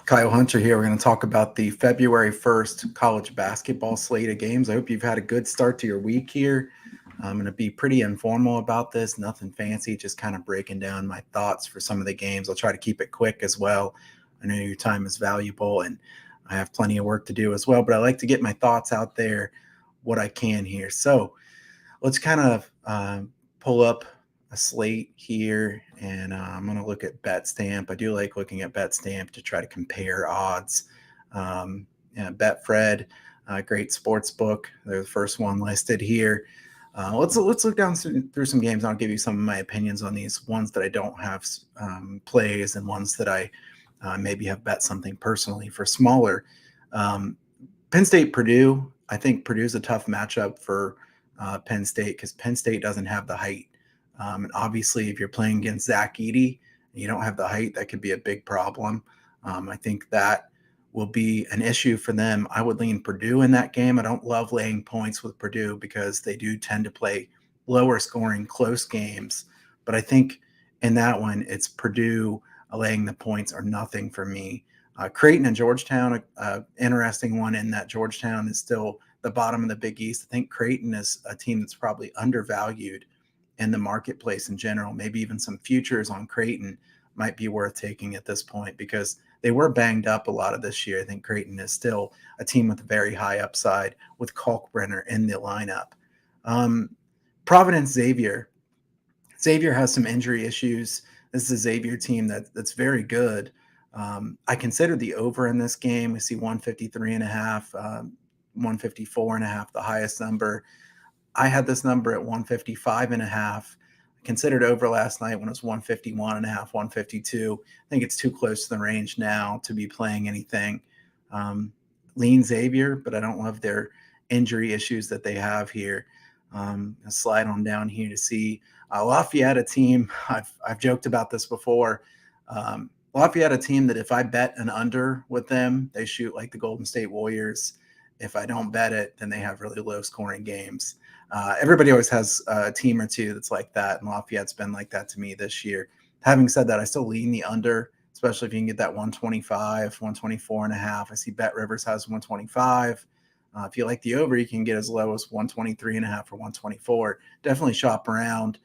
Kyle Hunter here. We're going to talk about the February 1st college basketball slate of games. I hope you've had a good start to your week here. I'm going to be pretty informal about this, nothing fancy, just kind of breaking down my thoughts for some of the games. I'll try to keep it quick as well. I know your time is valuable and I have plenty of work to do as well, but I like to get my thoughts out there, what I can here. So let's kind of pull up a slate here, and I'm going to look at BetStamp. I do like looking at BetStamp to try to compare odds. Betfred, great sports book. They're the first one listed here. Let's look down through some games. I'll give you some of my opinions on these ones that I don't have plays and ones that I maybe have bet something personally for smaller. Penn State, Purdue. I think Purdue's a tough matchup for Penn State because Penn State doesn't have the height. And obviously, if you're playing against Zach Edey and you don't have the height, that could be a big problem. I think that will be an issue for them. I would lean Purdue in that game. I don't love laying points with Purdue because they do tend to play lower scoring, close games. But I think in that one, it's Purdue laying the points or nothing for me. Creighton and Georgetown, interesting one in that Georgetown is still the bottom of the Big East. I think Creighton is a team that's probably undervalued in the marketplace in general. Maybe even some futures on Creighton might be worth taking at this point because they were banged up a lot of this year. I think Creighton is still a team with a very high upside with Kalkbrenner in the lineup. Providence Xavier. Xavier has some injury issues. This is a Xavier team that's very good. I consider the over in this game. We see 153.5, 154.5, the highest number. I had this number at 155.5. I considered over last night when it was 151.5, 152. I think it's too close to the range now to be playing anything. Lean Xavier, but I don't love their injury issues that they have here. I'll slide on down here to see Lafayette, a team. I've joked about this before. Lafayette, a team that if I bet an under with them, they shoot like the Golden State Warriors. If I don't bet it, then they have really low scoring games. Everybody always has a team or two that's like that, and Lafayette's been like that to me this year. Having said that, I still lean the under, especially if you can get that 125, 124.5. I see Bet Rivers has 125. If you like the over, you can get as low as 123.5 or 124. Definitely shop around.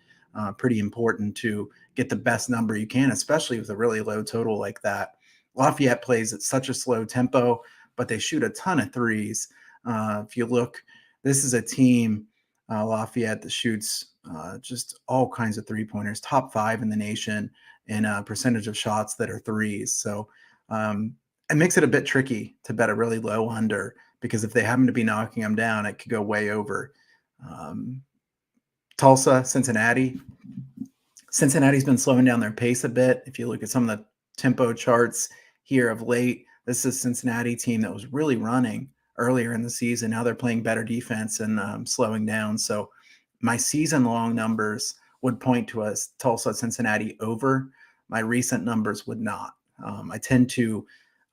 Pretty important to get the best number you can, especially with a really low total like that. Lafayette plays at such a slow tempo, but they shoot a ton of threes. If you look, this is a team, Lafayette, that shoots just all kinds of three-pointers, top 5 in the nation in a percentage of shots that are threes. So it makes it a bit tricky to bet a really low under because if they happen to be knocking them down, it could go way over. Tulsa, Cincinnati. Cincinnati's been slowing down their pace a bit. If you look at some of the tempo charts here of late, this is a Cincinnati team that was really running earlier in the season. Now they're playing better defense and slowing down. So my season-long numbers would point to a Tulsa Cincinnati over. My recent numbers would not. I tend to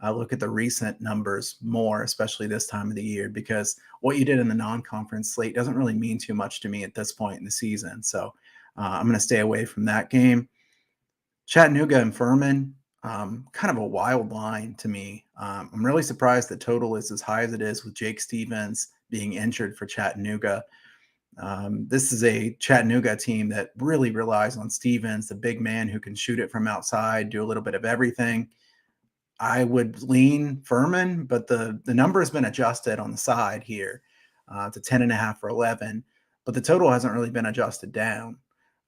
look at the recent numbers more, especially this time of the year, because what you did in the non-conference slate doesn't really mean too much to me at this point in the season. So I'm going to stay away from that game. Chattanooga and Furman, kind of a wild line to me. I'm really surprised the total is as high as it is with Jake Stevens being injured for Chattanooga. This is a Chattanooga team that really relies on Stevens, the big man who can shoot it from outside, do a little bit of everything. I would lean Furman, but the number has been adjusted on the side here to 10.5 or 11, but the total hasn't really been adjusted down.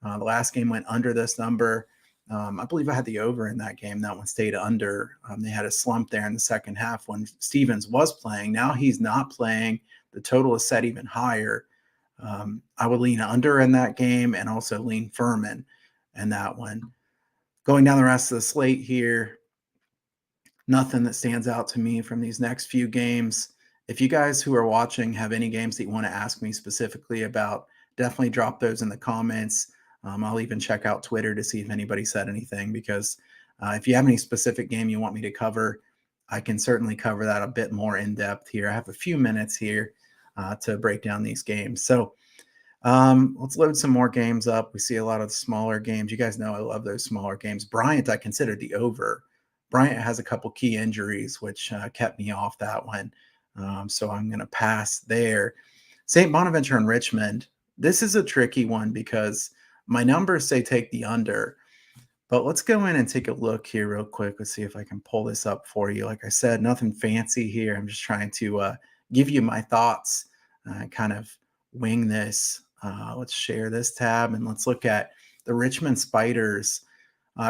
The last game went under this number. I believe I had the over in that game. That one stayed under. They had a slump there in the second half when Stevens was playing. Now he's not playing. The total is set even higher. I would lean under in that game and also lean Furman in that one. Going down the rest of the slate here, nothing that stands out to me from these next few games. If you guys who are watching have any games that you want to ask me specifically about, definitely drop those in the comments. I'll even check out Twitter to see if anybody said anything, because if you have any specific game you want me to cover, I can certainly cover that a bit more in depth here. I have a few minutes here to break down these games. So let's load some more games up. We see a lot of the smaller games. You guys know I love those smaller games. Bryant, I considered the over. Bryant has a couple key injuries, which kept me off that one. So I'm going to pass there. St. Bonaventure and Richmond. This is a tricky one because my numbers say take the under. But let's go in and take a look here real quick. Let's see if I can pull this up for you. Like I said, nothing fancy here. I'm just trying to give you my thoughts, kind of wing this. Let's share this tab and let's look at the Richmond Spiders.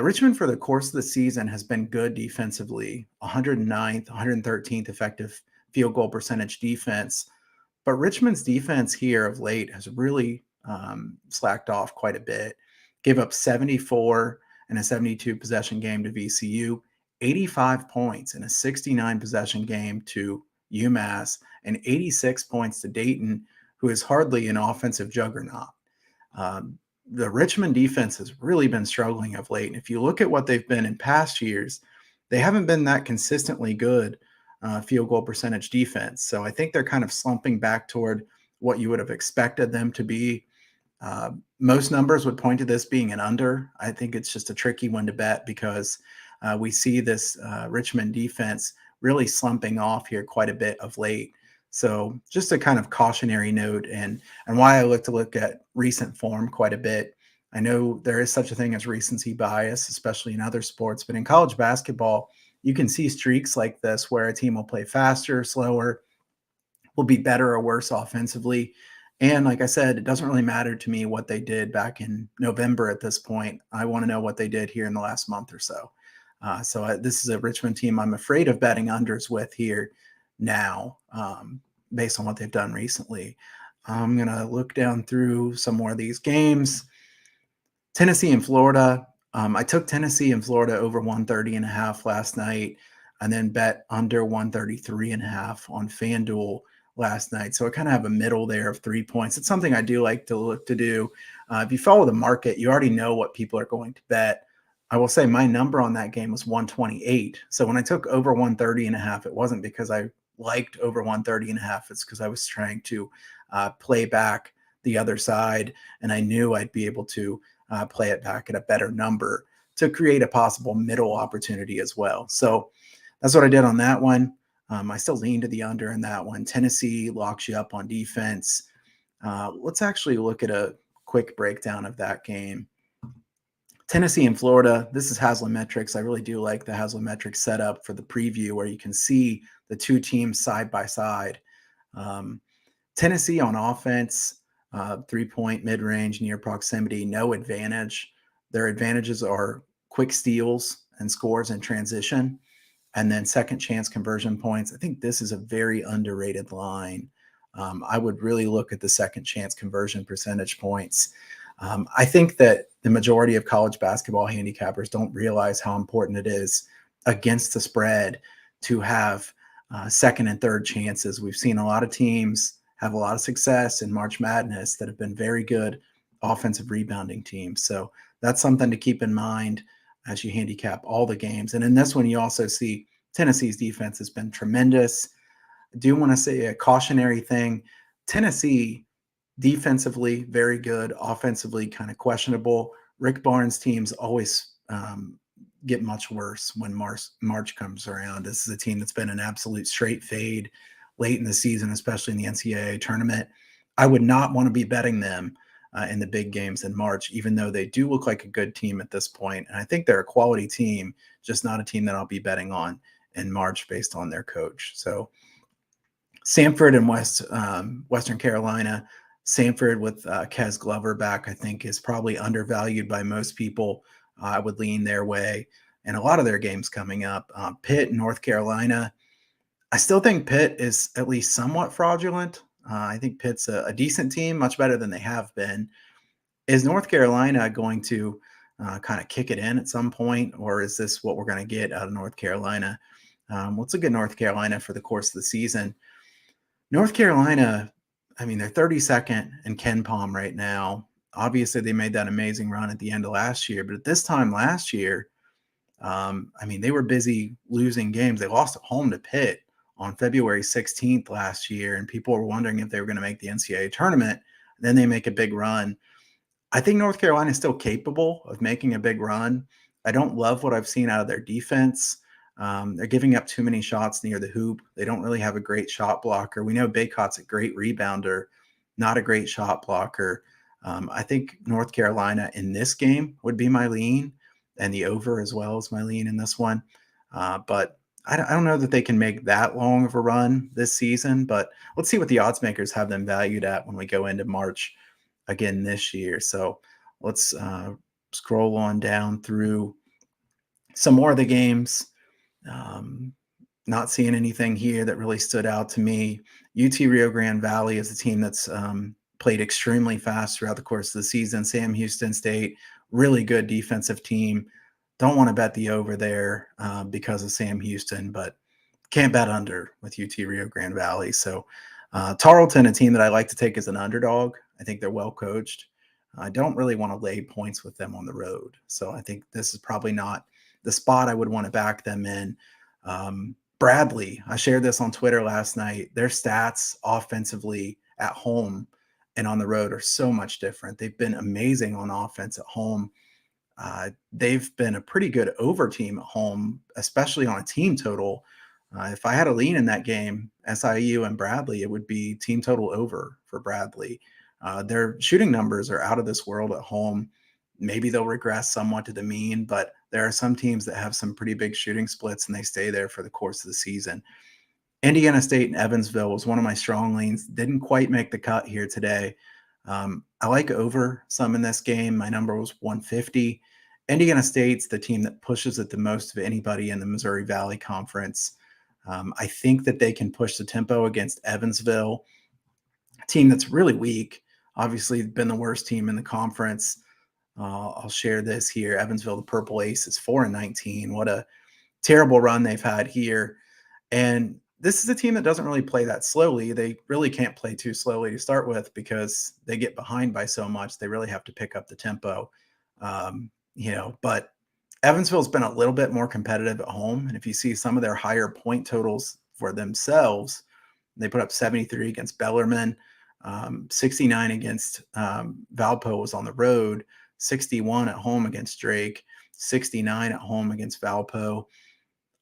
Richmond, for the course of the season, has been good defensively, 109th, 113th effective field goal percentage defense. But Richmond's defense here of late has really slacked off quite a bit. Gave up 74 in a 72 possession game to VCU, 85 points in a 69 possession game to UMass, and 86 points to Dayton, who is hardly an offensive juggernaut. The Richmond defense has really been struggling of late. And if you look at what they've been in past years, they haven't been that consistently good field goal percentage defense. So I think they're kind of slumping back toward what you would have expected them to be. Most numbers would point to this being an under. I think it's just a tricky one to bet because we see this Richmond defense really slumping off here quite a bit of late. So just a kind of cautionary note and why I look at recent form quite a bit. I know there is such a thing as recency bias, especially in other sports, but in college basketball, you can see streaks like this where a team will play faster, slower, will be better or worse offensively. And like I said, it doesn't really matter to me what they did back in November at this point. I want to know what they did here in the last month or so. This is a Richmond team I'm afraid of betting unders with here now, based on what they've done recently. I'm going to look down through some more of these games. Tennessee and Florida. I took Tennessee and Florida over 130.5 last night and then bet under 133.5 on FanDuel last night. So I kind of have a middle there of 3 points. It's something I do like to look to do. If you follow the market, you already know what people are going to bet. I will say my number on that game was 128. So when I took over 130.5, it wasn't because I liked over 130.5. It's because I was trying to play back the other side. And I knew I'd be able to play it back at a better number to create a possible middle opportunity as well. So that's what I did on that one. I still lean to the under in that one. Tennessee locks you up on defense. Let's actually look at a quick breakdown of that game. Tennessee and Florida, this is Haslametrics. I really do like the Haslametrics setup for the preview where you can see the two teams side by side. Tennessee on offense, 3-point mid-range, near proximity, no advantage. Their advantages are quick steals and scores in transition, and then second chance conversion points. I think this is a very underrated line. I would really look at the second chance conversion percentage points. I think that the majority of college basketball handicappers don't realize how important it is against the spread to have second and third chances. We've seen a lot of teams have a lot of success in March Madness that have been very good offensive rebounding teams. So that's something to keep in mind as you handicap all the games. And in this one, you also see Tennessee's defense has been tremendous. I do want to say a cautionary thing. Tennessee defensively, very good. Offensively, kind of questionable. Rick Barnes' teams always get much worse when March comes around. This is a team that's been an absolute straight fade late in the season, especially in the NCAA tournament. I would not want to be betting them in the big games in March, even though they do look like a good team at this point. And I think they're a quality team, just not a team that I'll be betting on in March based on their coach. So Samford and Western Carolina. Samford with Kez Glover back, I think, is probably undervalued by most people. I would lean their way. And a lot of their games coming up. Pitt, North Carolina. I still think Pitt is at least somewhat fraudulent. I think Pitt's a decent team, much better than they have been. Is North Carolina going to kind of kick it in at some point, or is this what we're going to get out of North Carolina? Let's look at North Carolina for the course of the season. North Carolina, I mean, they're 32nd in Ken Palm right now. Obviously, they made that amazing run at the end of last year, but at this time last year, I mean, they were busy losing games. They lost at home to Pitt on February 16th last year, and people were wondering if they were going to make the NCAA tournament. Then they make a big run. I think North Carolina is still capable of making a big run. I don't love what I've seen out of their defense. They're giving up too many shots near the hoop. They don't really have a great shot blocker. We know Baycott's a great rebounder, not a great shot blocker. I think North Carolina in this game would be my lean, and the over as well as my lean in this one. But I don't know that they can make that long of a run this season, but let's see what the odds makers have them valued at when we go into March again this year. So let's scroll on down through some more of the games. Not seeing anything here that really stood out to me. UT Rio Grande Valley is a team that's played extremely fast throughout the course of the season. Sam Houston State, really good defensive team. Don't want to bet the over there because of Sam Houston, but can't bet under with UT Rio Grande Valley. So Tarleton, a team that I like to take as an underdog. I think they're well coached. I don't really want to lay points with them on the road. So I think this is probably not the spot I would want to back them in. Bradley, I shared this on Twitter last night. Their stats offensively at home and on the road are so much different. They've been amazing on offense at home. They've been a pretty good over team at home, especially on a team total. If I had a lean in that game, SIU and Bradley, it would be team total over for Bradley. Their shooting numbers are out of this world at home. Maybe they'll regress somewhat to the mean, but there are some teams that have some pretty big shooting splits and they stay there for the course of the season. Indiana State and Evansville was one of my strong leans. Didn't quite make the cut here today. I like over some in this game. My number was 150. Indiana State's the team that pushes it the most of anybody in the Missouri Valley Conference. I think that they can push the tempo against Evansville, a team that's really weak. Obviously, been the worst team in the conference. I'll share this here. Evansville, the Purple Ace, is 4-19. What a terrible run they've had here. And this is a team that doesn't really play that slowly. They really can't play too slowly to start with because they get behind by so much. They really have to pick up the tempo. But Evansville's been a little bit more competitive at home. And if you see some of their higher point totals for themselves, they put up 73 against Bellarmine, 69 against Valpo was on the road, 61 at home against Drake, 69 at home against Valpo.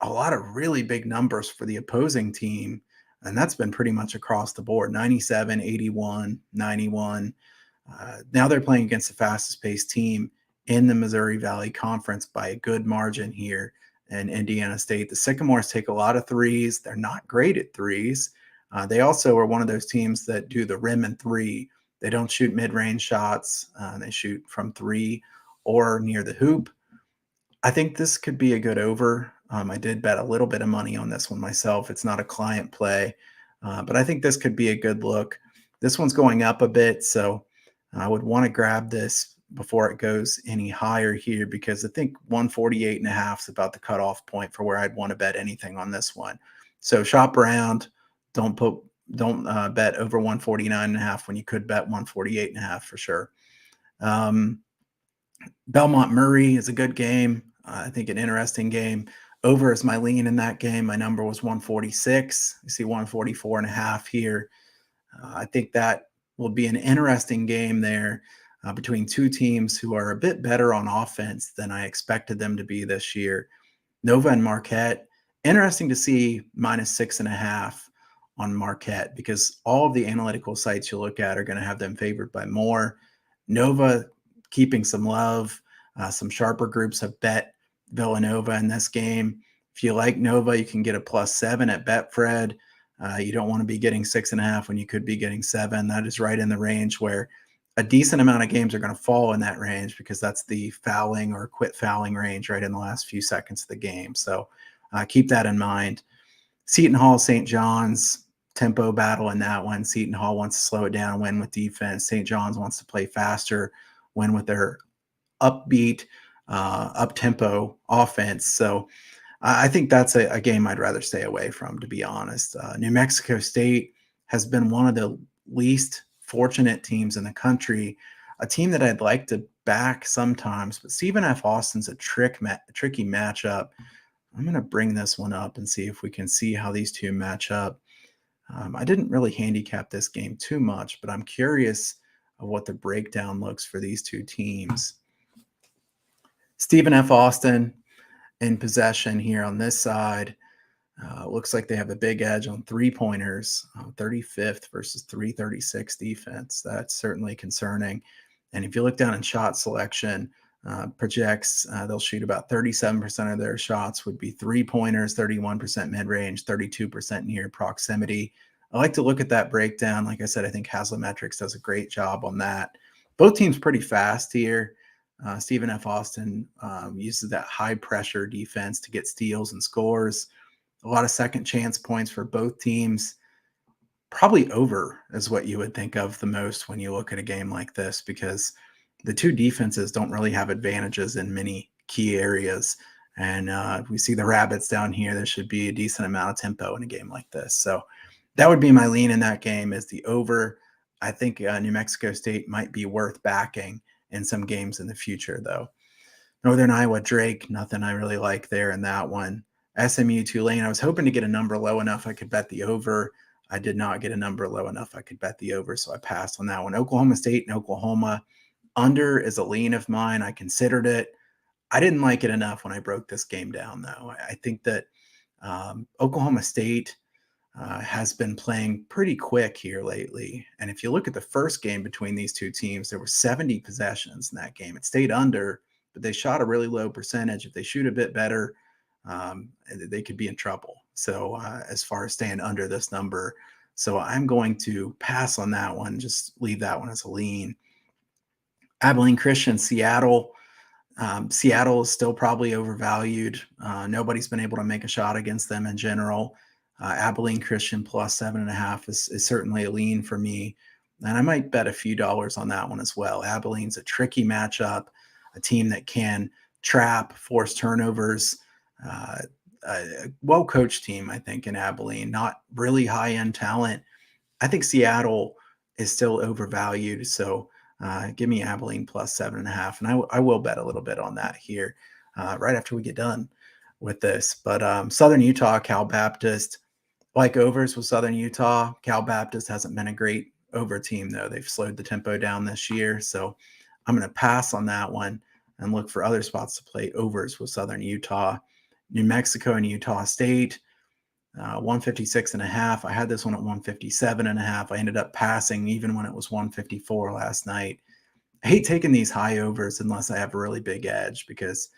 A lot of really big numbers for the opposing team. And that's been pretty much across the board, 97, 81, 91. Now they're playing against the fastest paced team in the Missouri Valley Conference by a good margin here in Indiana State. The Sycamores take a lot of threes. They're not great at threes. They also are one of those teams that do the rim and three. They don't shoot mid-range shots. They shoot from three or near the hoop. I think this could be a good over. I did bet a little bit of money on this one myself. It's not a client play, but I think this could be a good look. This one's going up a bit, so I would want to grab this before it goes any higher here because I think 148.5 is about the cutoff point for where I'd want to bet anything on this one. So shop around. Don't bet over 149.5 when you could bet 148.5 for sure. Belmont Murray is a good game. I think an interesting game. Over is my lean in that game. My number was 146. You see 144.5 here. I think that will be an interesting game there between two teams who are a bit better on offense than I expected them to be this year. Nova and Marquette. Interesting to see -6.5 on Marquette because all of the analytical sites you look at are going to have them favored by more. Nova keeping some love. Some sharper groups have bet Villanova in this game. If you like Nova, you can get a +7 at Betfred. You don't want to be getting 6.5 when you could be getting 7. That is right in the range where a decent amount of games are going to fall in that range because that's the fouling or quit fouling range right in the last few seconds of the game. So keep that in mind. Seton Hall, St. John's, tempo battle in that one. Seton Hall wants to slow it down, win with defense. St. John's wants to play faster, win with their upbeat, up-tempo offense. So I think that's a game I'd rather stay away from, to be honest. New Mexico State has been one of the least fortunate teams in the country, a team that I'd like to back sometimes, but Stephen F. Austin's a tricky matchup. I'm going to bring this one up and see if we can see how these two match up. I didn't really handicap this game too much, but I'm curious of what the breakdown looks for these two teams. Stephen F. Austin in possession here on this side. Looks like they have a big edge on 3-pointers, 35th versus 336 defense. That's certainly concerning. And if you look down in shot selection, projects they'll shoot about 37% of their shots would be 3-pointers, 31% mid-range, 32% near proximity. I like to look at that breakdown. Like I said, I think Haslametrics does a great job on that. Both teams pretty fast here. Stephen F. Austin uses that high pressure defense to get steals and scores. A lot of second chance points for both teams. Probably over is what you would think of the most when you look at a game like this, because the two defenses don't really have advantages in many key areas. And we see the Rabbits down here. There should be a decent amount of tempo in a game like this. So that would be my lean in that game, is the over. I think New Mexico State might be worth backing in some games in the future, though. Northern Iowa Drake, nothing I really like there in that one. SMU Tulane, I was hoping to get a number low enough I could bet the over. I did not get a number low enough I could bet the over, so I passed on that one. Oklahoma State and Oklahoma, under is a lean of mine. I considered it. I didn't like it enough when I broke this game down, though. I think that Oklahoma State has been playing pretty quick here lately. And if you look at the first game between these two teams, there were 70 possessions in that game. It stayed under, but they shot a really low percentage. If they shoot a bit better, they could be in trouble. So as far as staying under this number, so I'm going to pass on that one, just leave that one as a lean. Abilene Christian, Seattle. Seattle is still probably overvalued. Nobody's been able to make a shot against them in general. Abilene Christian plus 7.5 is certainly a lean for me. And I might bet a few dollars on that one as well. Abilene's a tricky matchup, a team that can trap, force turnovers, a well-coached team, I think, in Abilene. Not really high-end talent. I think Seattle is still overvalued. So give me Abilene plus 7.5. And I will bet a little bit on that here right after we get done with this. But Southern Utah, Cal Baptist, like overs with Southern Utah. Cal Baptist hasn't been a great over team, though. They've slowed the tempo down this year. So I'm going to pass on that one and look for other spots to play overs with Southern Utah. New Mexico and Utah State, 156.5. I had this one at 157.5. I ended up passing even when it was 154 last night. I hate taking these high overs unless I have a really big edge, because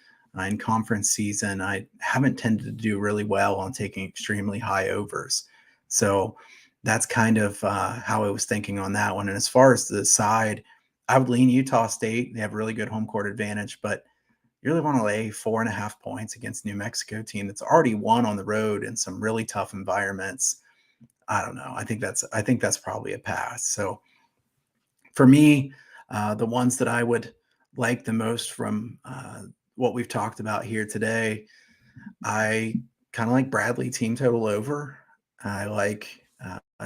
in conference season, I haven't tended to do really well on taking extremely high overs. So that's kind of how I was thinking on that one. And as far as the side, I would lean Utah State. They have a really good home court advantage, but you really want to lay 4.5 points against New Mexico team that's already won on the road in some really tough environments. I don't know. I think that's probably a pass. So for me, the ones that I would like the most from what we've talked about here today, I kind of like Bradley team total over. I like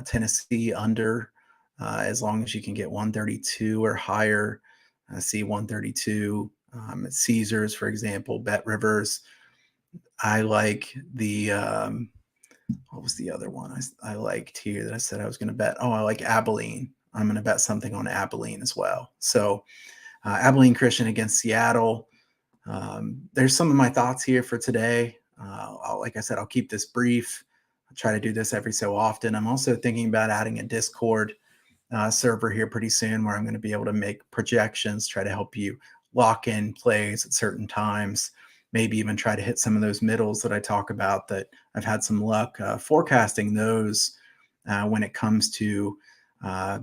Tennessee under, as long as you can get 132 or higher. I see 132 at Caesars, for example, Bet Rivers. I like the what was the other one I liked here that I said I was going to bet? Oh, I like Abilene. I'm going to bet something on Abilene as well. So Abilene Christian against Seattle. There's some of my thoughts here for today. Like I said, I'll keep this brief. I'll try to do this every so often. I'm also thinking about adding a Discord server here pretty soon, where I'm going to be able to make projections, try to help you lock in plays at certain times, maybe even try to hit some of those middles that I talk about that I've had some luck forecasting those when it comes to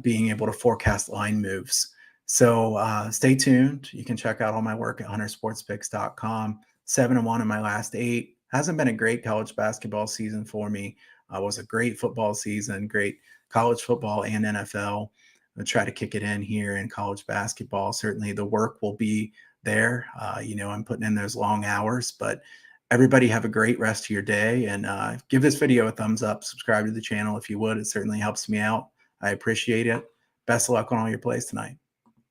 being able to forecast line moves. So stay tuned. You can check out all my work at huntersportspicks.com. 7-1 in my last 8. Hasn't been a great college basketball season for me. Was a great football season, great college football and NFL. I'll try to kick it in here in college basketball. Certainly the work will be there. I'm putting in those long hours, but everybody have a great rest of your day, and give this video a thumbs up. Subscribe to the channel if you would. It certainly helps me out. I appreciate it. Best of luck on all your plays tonight.